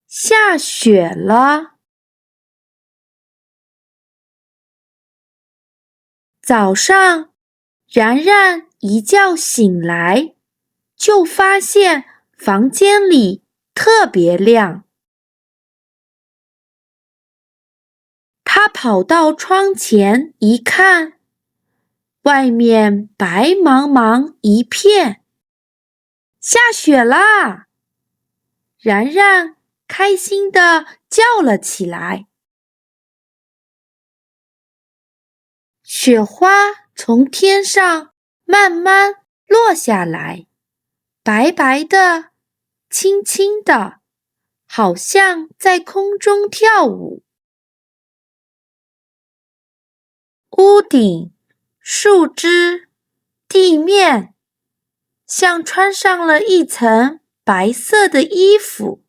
下雪了。早上，然然一觉醒来，就发现房间里特别亮。他跑到窗前一看，外面白茫茫一片，下雪啦！然然开心地叫了起来。雪花从天上慢慢落下来，白白的，轻轻的，好像在空中跳舞。屋顶、树枝、地面，像穿上了一层白色的衣服。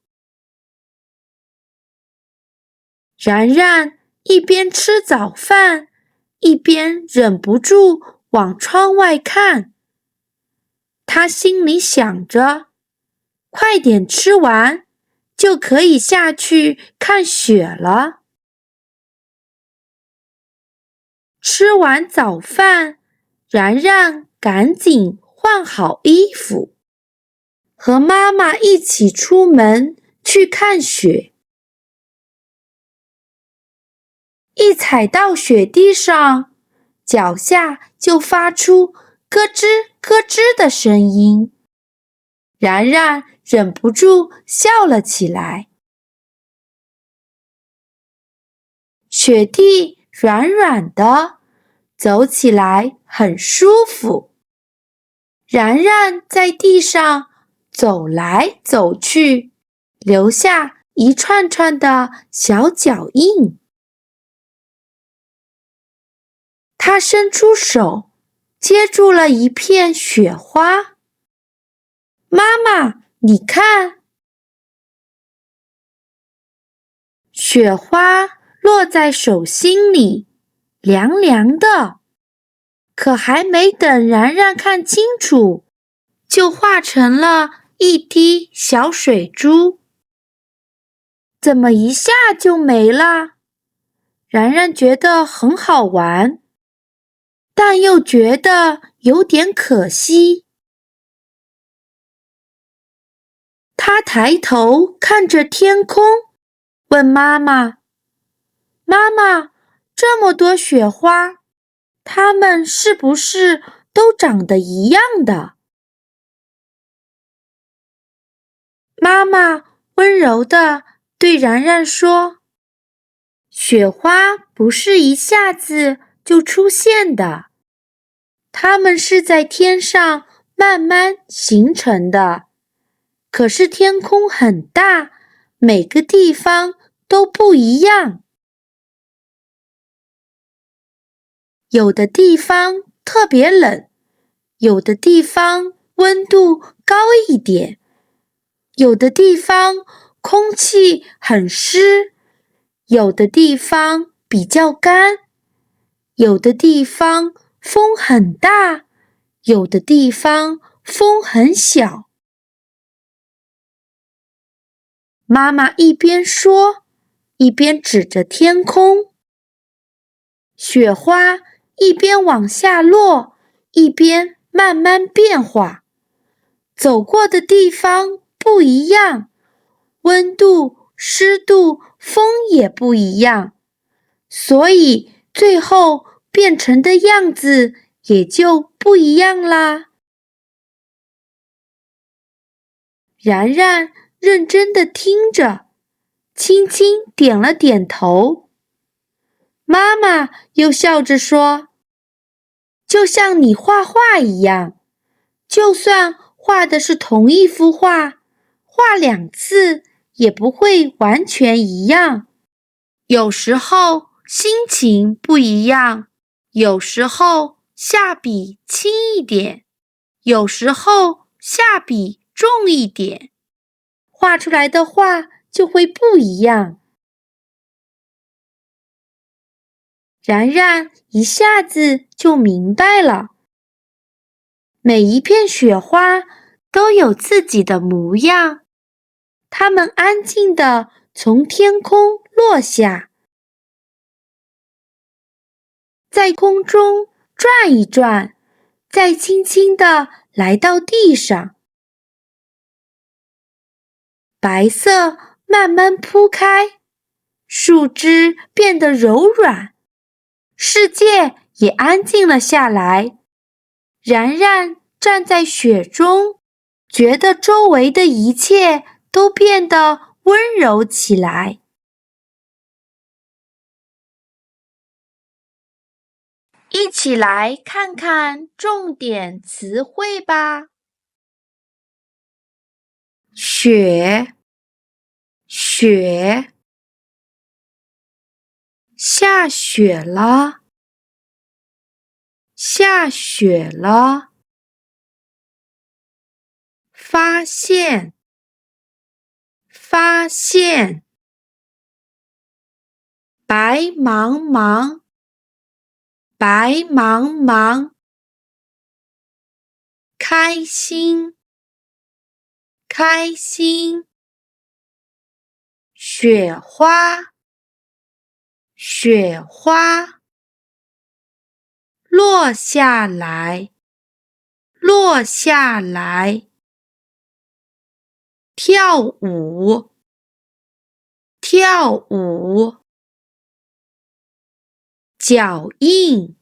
然然一边吃早饭，一边忍不住往窗外看。他心里想着，快点吃完，就可以下去看雪了。吃完早饭，然然赶紧换好衣服，和妈妈一起出门去看雪。一踩到雪地上，脚下就发出咯吱咯吱的声音。然然忍不住笑了起来。雪地软软的，走起来很舒服。然然在地上走来走去，留下一串串的小脚印。他伸出手，接住了一片雪花。妈妈，你看，雪花落在手心里，凉凉的。可还没等然然看清楚，就化成了一滴小水珠。怎么一下就没了？然然觉得很好玩，但又觉得有点可惜。他抬头看着天空，问妈妈：“妈妈，这么多雪花，它们是不是都长得一样的？”妈妈温柔地对然然说：“雪花不是一下子就出现的，它们是在天上慢慢形成的。可是天空很大，每个地方都不一样。有的地方特别冷，有的地方温度高一点，有的地方空气很湿，有的地方比较干，有的地方风很大，有的地方风很小。”妈妈一边说，一边指着天空。雪花一边往下落，一边慢慢变化。走过的地方不一样，温度、湿度、风也不一样，所以最后变成的样子也就不一样啦。然然认真地听着，轻轻点了点头。妈妈又笑着说：“就像你画画一样，就算画的是同一幅画，画2次也不会完全一样。有时候心情不一样，有时候下笔轻一点，有时候下笔重一点，画出来的画就会不一样。”然然一下子就明白了，每一片雪花都有自己的模样，它们安静地从天空落下，在空中转一转，再轻轻地来到地上。白色慢慢铺开，树枝变得柔软，世界也安静了下来。然然站在雪中，觉得周围的一切都变得温柔起来。一起来看看重点词汇吧。雪，雪，下雪了，下雪了。发现，发现，白茫茫，白茫茫。开心，开心。雪花，雪花。落下来，落下来。跳舞，跳舞。脚印，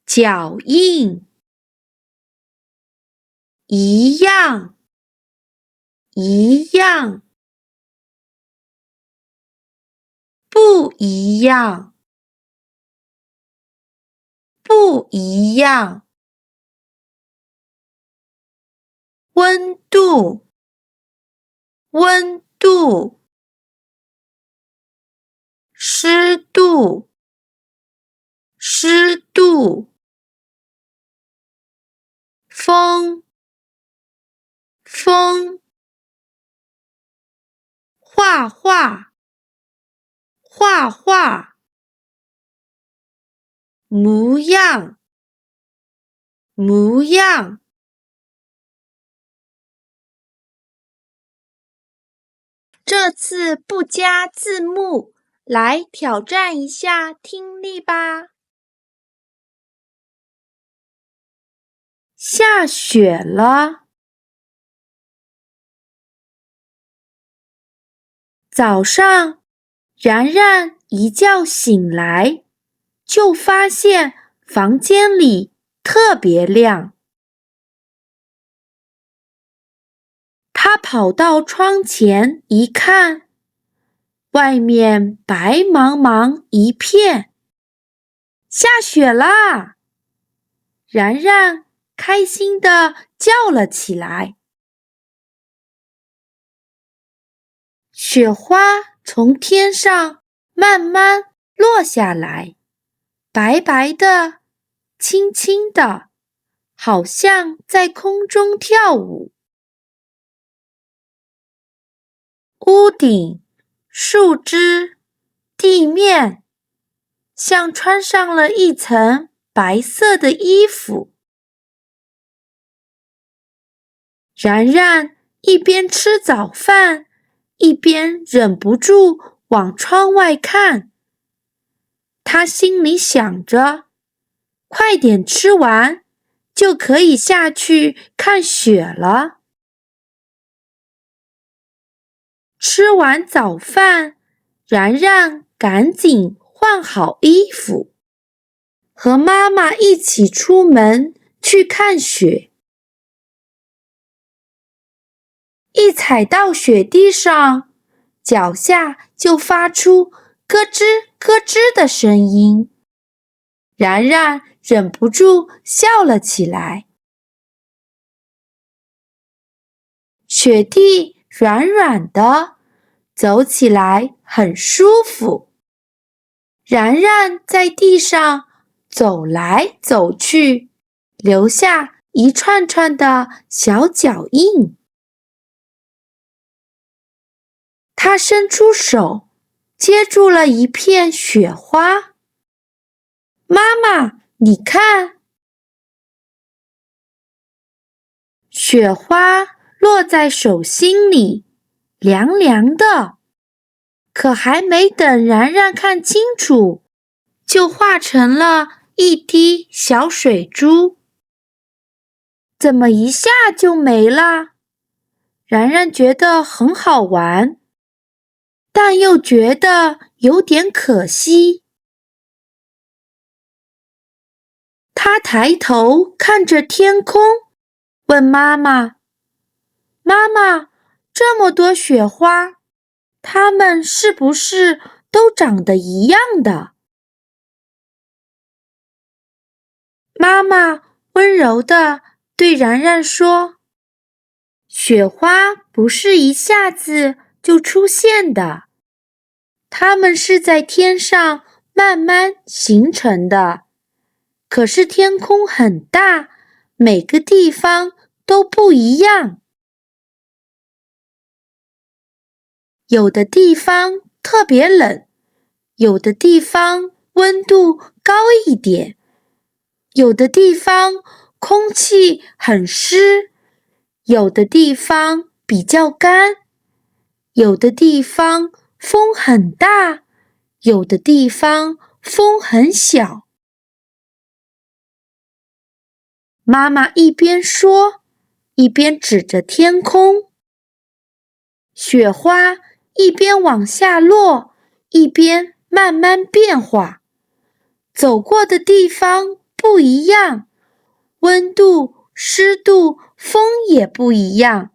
脚印。一样，一样。不一样，不一样。温度，温度。湿度，湿度。风，风。画画，画画。模样，模样。这次不加字幕，来挑战一下听力吧。下雪了。早上，然然一觉醒来，就发现房间里特别亮。他跑到窗前一看，外面白茫茫一片，下雪啦！然然开心地叫了起来。雪花从天上慢慢落下来，白白的，轻轻的，好像在空中跳舞。屋顶、树枝、地面，像穿上了一层白色的衣服。然然一边吃早饭，一边忍不住往窗外看。他心里想着，快点吃完，就可以下去看雪了。吃完早饭，然然赶紧换好衣服，和妈妈一起出门去看雪。一踩到雪地上，脚下就发出咯吱咯吱的声音。然然忍不住笑了起来。雪地软软的，走起来很舒服。然然在地上走来走去，留下一串串的小脚印。他伸出手，接住了一片雪花。妈妈，你看，雪花落在手心里，凉凉的。可还没等然然看清楚，就化成了一滴小水珠。怎么一下就没了？然然觉得很好玩，但又觉得有点可惜。他抬头看着天空，问妈妈：“妈妈，这么多雪花，它们是不是都长得一样的？”妈妈温柔地对然然说：“雪花不是一下子就出现的，它们是在天上慢慢形成的。可是天空很大，每个地方都不一样。有的地方特别冷，有的地方温度高一点，有的地方空气很湿，有的地方比较干，有的地方风很大，有的地方风很小。”妈妈一边说，一边指着天空。雪花一边往下落，一边慢慢变化。走过的地方不一样，温度、湿度、风也不一样，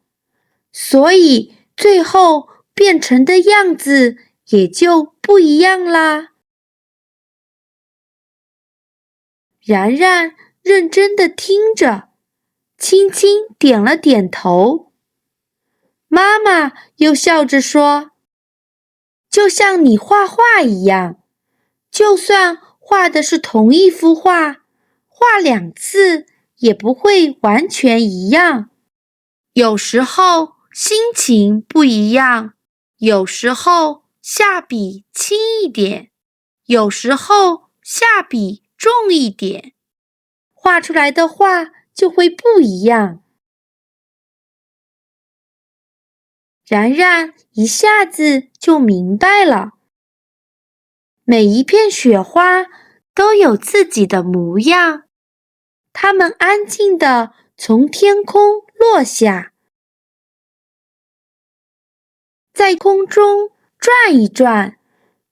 所以最后变成的样子也就不一样啦。然然认真地听着，轻轻点了点头。妈妈又笑着说：“就像你画画一样，就算画的是同一幅画，画2次也不会完全一样。有时候心情不一样，有时候下笔轻一点，有时候下笔重一点，画出来的画就会不一样。”然然一下子就明白了，每一片雪花都有自己的模样，它们安静地从天空落下，在空中转一转，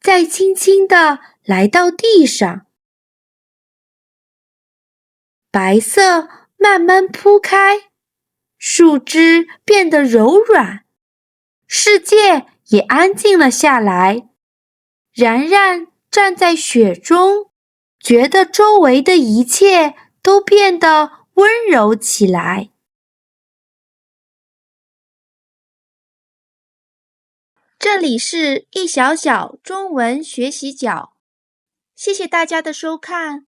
再轻轻地来到地上。白色慢慢铺开，树枝变得柔软，世界也安静了下来。然然站在雪中，觉得周围的一切都变得温柔起来。这里是一小小中文学习角，谢谢大家的收看，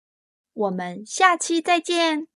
我们下期再见。